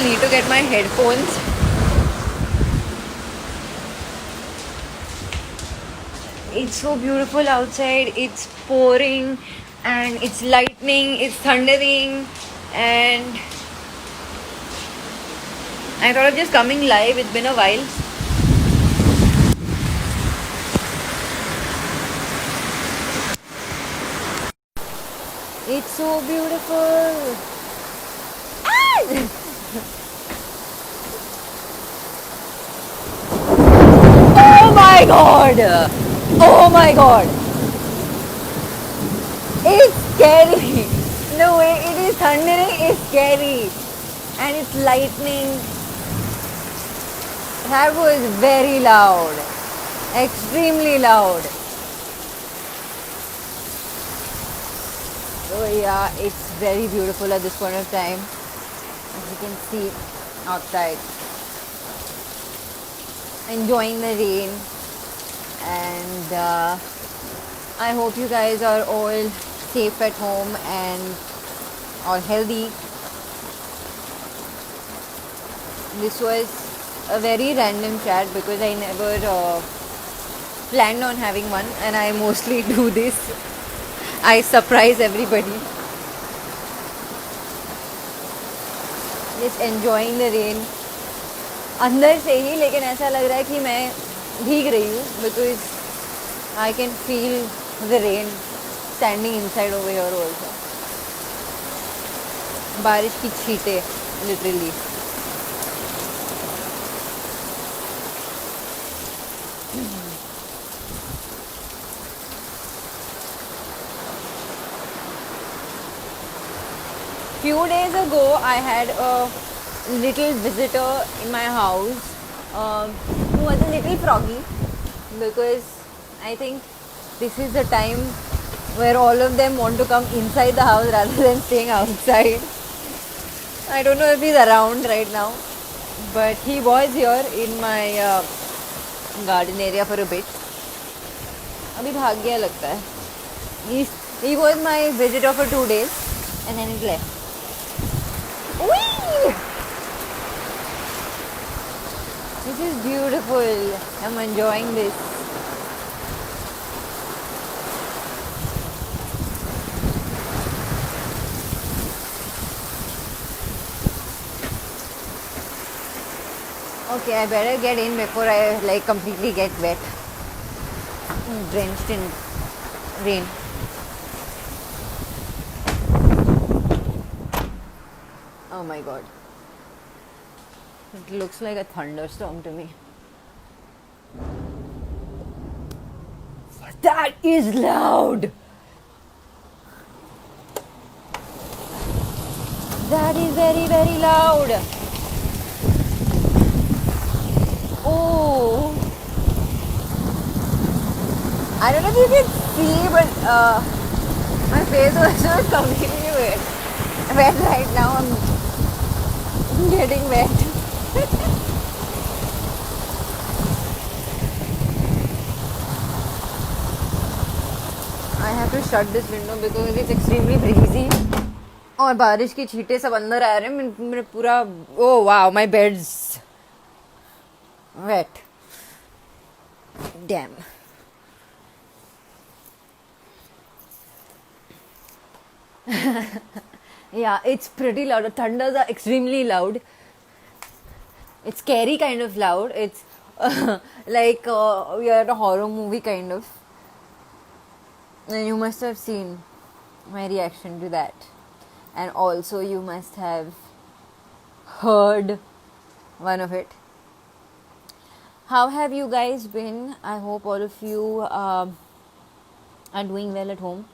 I'll need to get my headphones. It's so beautiful outside. It's pouring and it's lightning, it's thundering, and I thought of just coming live. It's been a while. It's so beautiful. Oh my god! Oh my god! It's scary. The way it is thundering is scary. And it's lightning. That was very loud. Extremely loud. So yeah, it's very beautiful at this point of time. As you can see outside. Enjoying the rain. And I hope you guys are all safe at home and are healthy. This was a very random chat because I never planned on having one, and I mostly do this. I surprise everybody. Just enjoying the rain. अंदर से ही, लेकिन ऐसा लग रहा है कि मैं भीग रही हूँ because I can feel the rain standing inside over here also. बारिश की छींटे literally. Few days ago I had a little visitor in my house who was a little froggy because I think this is the time where all of them want to come inside the house rather than staying outside. I don't know if he's around right now, but he was here in my garden area for a bit. अभी भाग गया लगता है. He was my visitor for 2 days and then he left. Whee! This is beautiful. I'm enjoying this. Okay, I better get in before I completely get wet. Drenched in rain. Oh my god. It looks like a thunderstorm to me. That is loud! That is very, very loud. Oh. I don't know if you can see, but my face also is completely wet right now. I'm getting wet. I have to shut this window because it's extremely breezy. और बारिश की छींटे सब अंदर आ रहे हैं. मेरे पूरा oh wow, my bed's wet. Damn. Yeah, it's pretty loud. The thunders are extremely loud. It's scary kind of loud. It's like we are at a horror movie kind of. And you must have seen my reaction to that. And also you must have heard one of it. How have you guys been? I hope all of you are doing well at home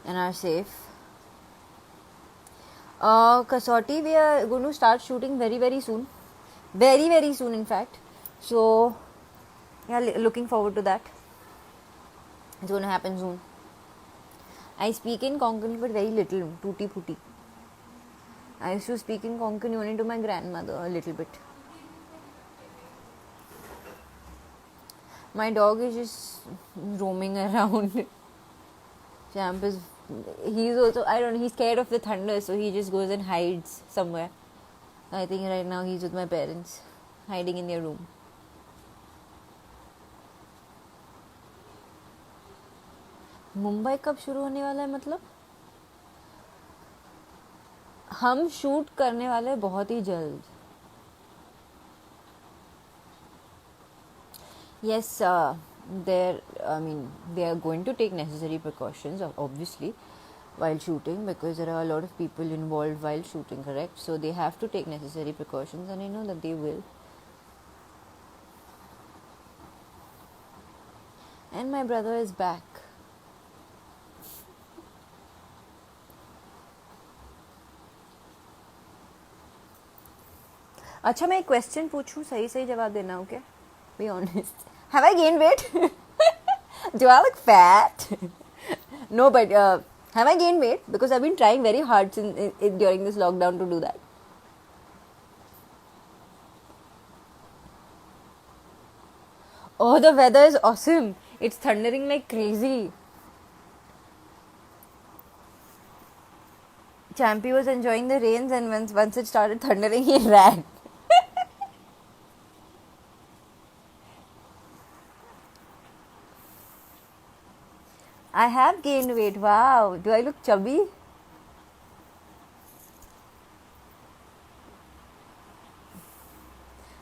and are safe. Kasauti, we are going to start shooting very, very soon. Very, very soon, in fact. So, yeah, looking forward to that. It's going to happen soon. I speak in Konkan, but very little. Tutti putti. I used to speak in Konkan only to my grandmother a little bit. My dog is just roaming around. Champ is, he's also, I don't know, he's scared of the thunder, so he just goes and hides somewhere. I think right now he's with my parents, hiding in their room. Mumbai कब शुरू होने वाला है मतलब? हम shoot करने वाले बहुत ही जल्द. Yes, they are going to take necessary precautions, obviously, while shooting, because there are a lot of people involved while shooting, correct? So they have to take necessary precautions, and I know that they will. And my brother is back. अच्छा, मैं एक question पूछूं, सही सही जवाब देना. Okay, be honest. Have I gain weight? Do I look fat? No, but have I gained weight? Because I've been trying very hard during this lockdown to do that. Oh, the weather is awesome. It's thundering like crazy. Champy was enjoying the rains, and once it started thundering, he ran. I have gained weight. Wow. Do I look chubby?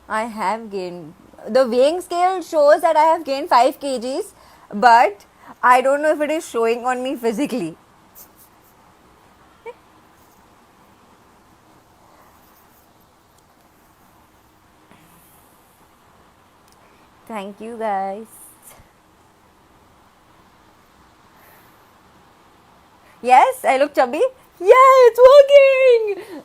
I have gained. The weighing scale shows that I have gained 5 kgs, but I don't know if it is showing on me physically. Thank you, guys. Yes, I look chubby. Yeah, it's working.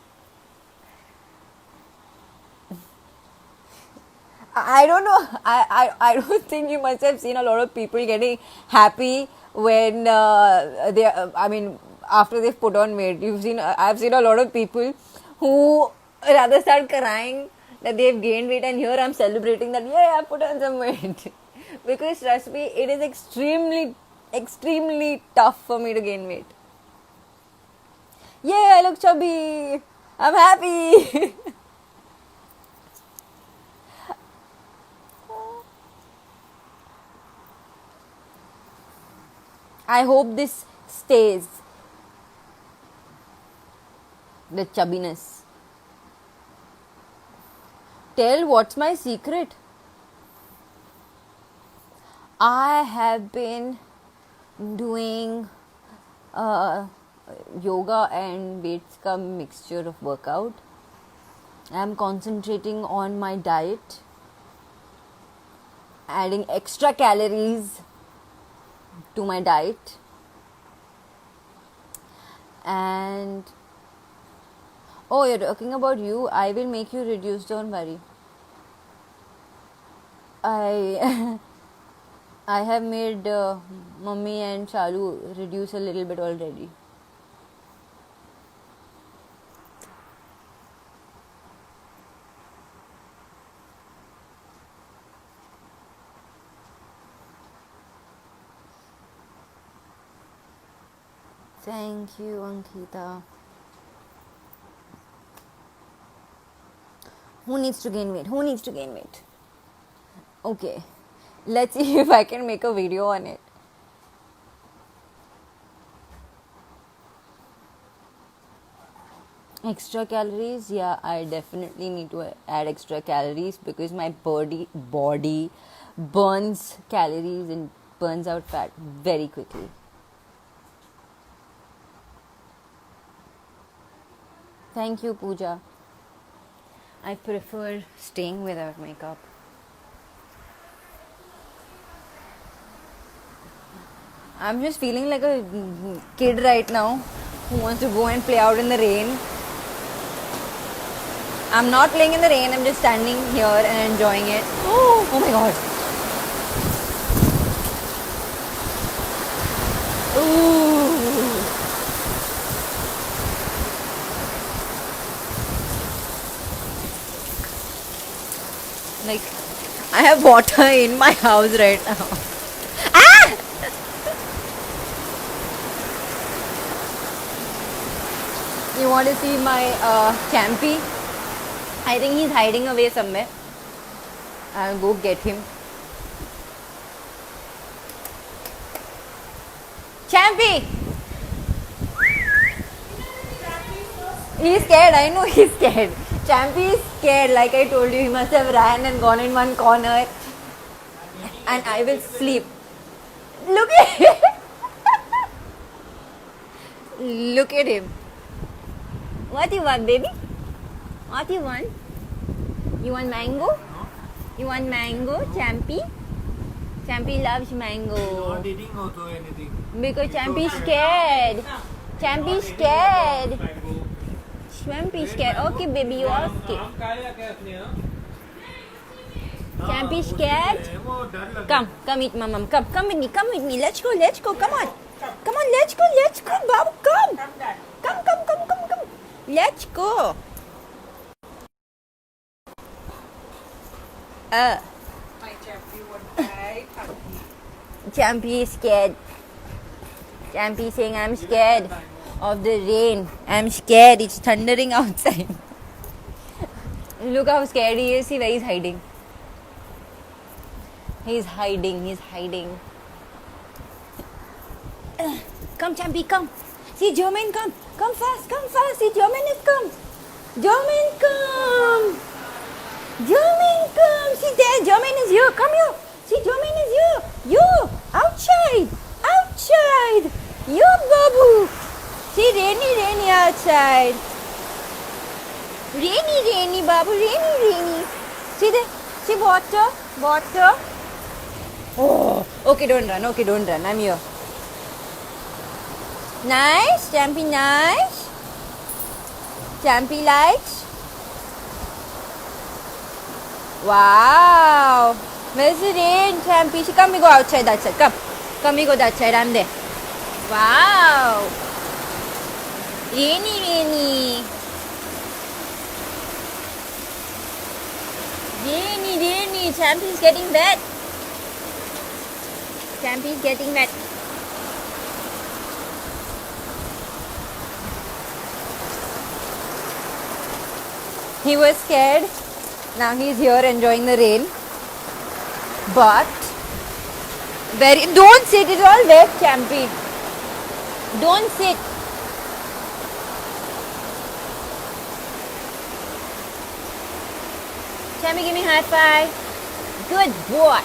I don't know. I don't think you must have seen a lot of people getting happy when they. I mean, after they've put on weight. I've seen a lot of people who rather start crying that they've gained weight, and here I'm celebrating that, yeah, I put on some weight. Because trust me, it is extremely tough for me to gain weight. Yeah, I look chubby. I'm happy. I hope this stays. The chubbiness. Tell what's my secret. I have been doing yoga and weights ka mixture of workout. I am concentrating on my diet, adding extra calories to my diet, and oh, you're talking about you. I will make you reduce, don't worry. I have made Mummy and Shalu reduce a little bit already. Thank you, Ankita. Who needs to gain weight? Okay, let's see if I can make a video on it. Extra calories? Yeah, I definitely need to add extra calories because my body burns calories and burns out fat very quickly. Thank you, Pooja. I prefer staying without makeup. I'm just feeling like a kid right now who wants to go and play out in the rain. I'm not playing in the rain, I'm just standing here and enjoying it. Oh my god. Ooh. Like, I have water in my house right now. Ah! You want to see my Champy? I think he's hiding away somewhere. I'll go get him. Champy! He's scared, I know he's scared. Champy is scared, like I told you, he must have ran and gone in one corner. And I will sleep. Look at him! Look at him. What you want, baby? What you want? You want mango? You want mango, Champy? Champy loves mango. Not eating also anything. Because Champy is scared. Champy is scared. Champy is scared. Okay, baby, you are scared. Champy is scared. Come eat, mama. Come with me. Let's go. Come on, let's go, Babu. Come. Let's go. Champy is scared. Champy saying, I'm scared of the rain. I'm scared. It's thundering outside. Look how scared he is. See where he's hiding. He's hiding. Come, Champy, come. See, German, come. Come fast. See, German is come. German, come. See there, German is here. Come here. See, German is here. You, outside. You, Babu. See, rainy outside. Rainy, Babu. Rainy. See there. See, water. Oh, okay, don't run. I'm here. Nice, Champy, nice. Champy likes. Wow. Where's the rain, Champy? Come, we go outside that side. Come, we go that side. I'm there. Wow. Rainy. Champy's getting wet. He was scared. Now he's here enjoying the rain. But don't sit, it's all wet, Champy. Don't sit. Champy, give me a high five. Good boy.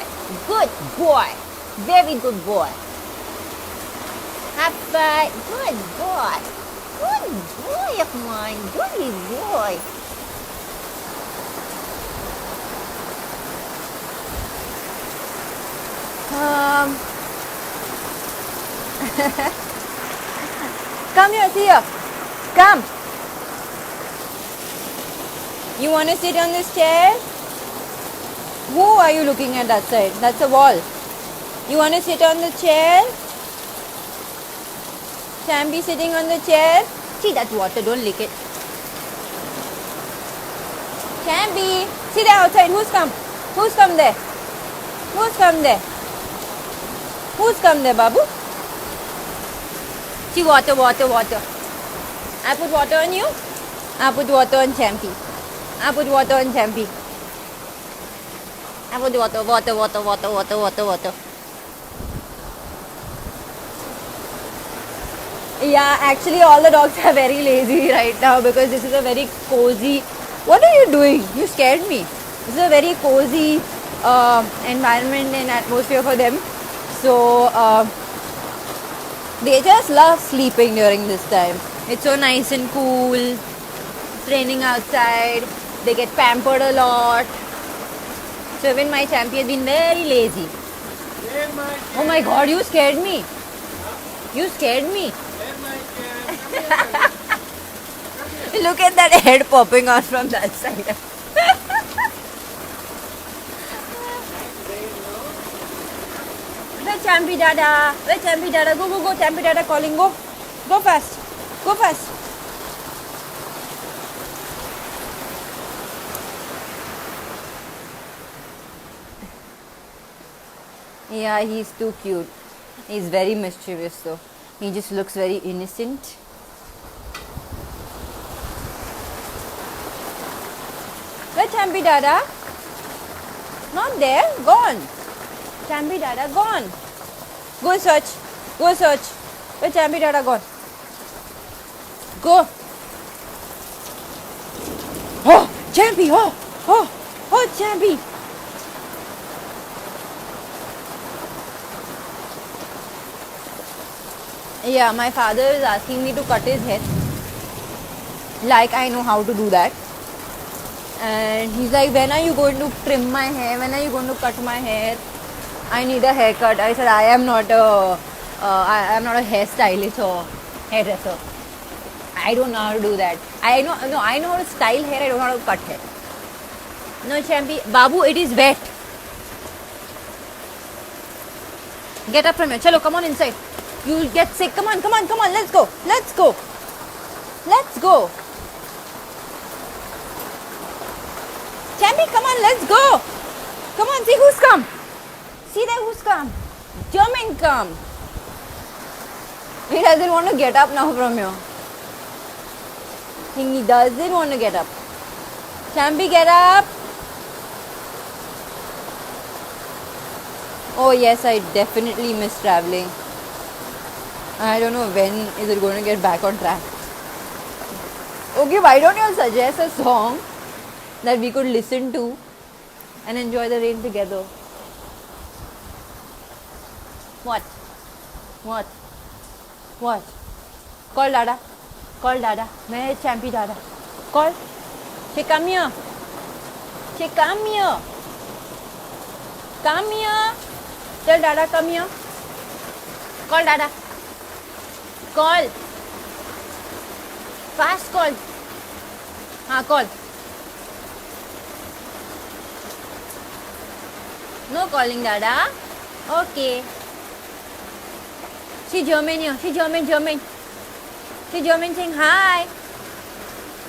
Very good boy. High five. Good boy, of mine. Good boy. Come here, see here. Come. You want to sit on this chair? Who are you looking at that side? That's a wall. You want to sit on the chair? Champy sitting on the chair. See, that's water. Don't lick it. Champy, sit there outside. Who's come there? Who's come there, Babu? See, water. I put water on you. I put water on Champy. I put water. Yeah, actually all the dogs are very lazy right now because this is a very cozy. What are you doing? You scared me. This is a very cozy environment and atmosphere for them. So they just love sleeping during this time. It's so nice and cool. It's raining outside. They get pampered a lot. So even my Champy has been very lazy. Oh my God, you scared me. Look at that head popping out from that side. Where's Champy Dada? Go, Champy Dada calling, go fast. Yeah, he's too cute. He's very mischievous though. He just looks very innocent. Where Champi Dada? Not there. Gone. Champi Dada gone. Go search. Go search. Where Champi Dada gone? Go. Oh, Champi. Oh, oh, oh, Champi. Yeah, my father is asking me to cut his hair. Like I know how to do that. And he's like, when are you going to trim my hair? When are you going to cut my hair? I need a haircut. I said, I am not a hairstylist or hairdresser. I don't know how to do that. I know how to style hair. I don't know how to cut hair. No, Champi, Babu, it is wet. Get up from here. Chalo, come on inside. You'll get sick. Come on. Let's go. Champi, come on, let's go. Come on, see who's come. See there who's come. German come. He doesn't want to get up now from here. He doesn't want to get up. Champi, get up. Oh yes, I definitely miss traveling. I don't know when is it going to get back on track. Okay, why don't you suggest a song that we could listen to and enjoy the rain together? What? Call Dada. Where is Champi Dada? Call. She come here. Come here. Tell Dada come here. Call Dada. Call. Fast call. Call. No calling Dada. Okay. She German here. She German saying hi.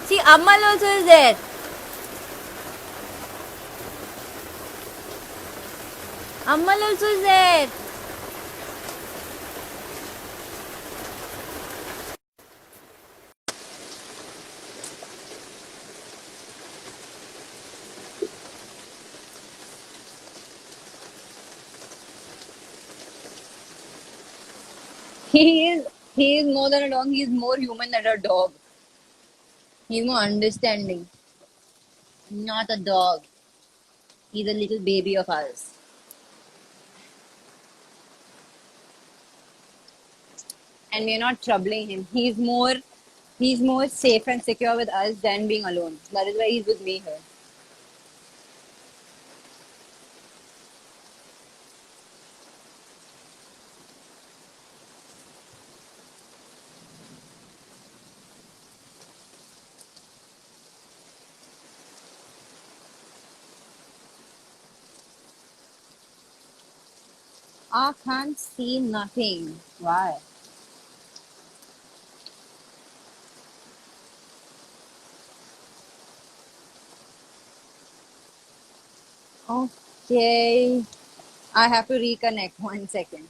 See, Ammal also is there. Ammal also is there. He is more than a dog. He is more human than a dog. He's more understanding. Not a dog. He's a little baby of ours. And we're not troubling him. He's more safe and secure with us than being alone. That is why he's with me here. I can't see nothing. Why? Okay. I have to reconnect. 1 second.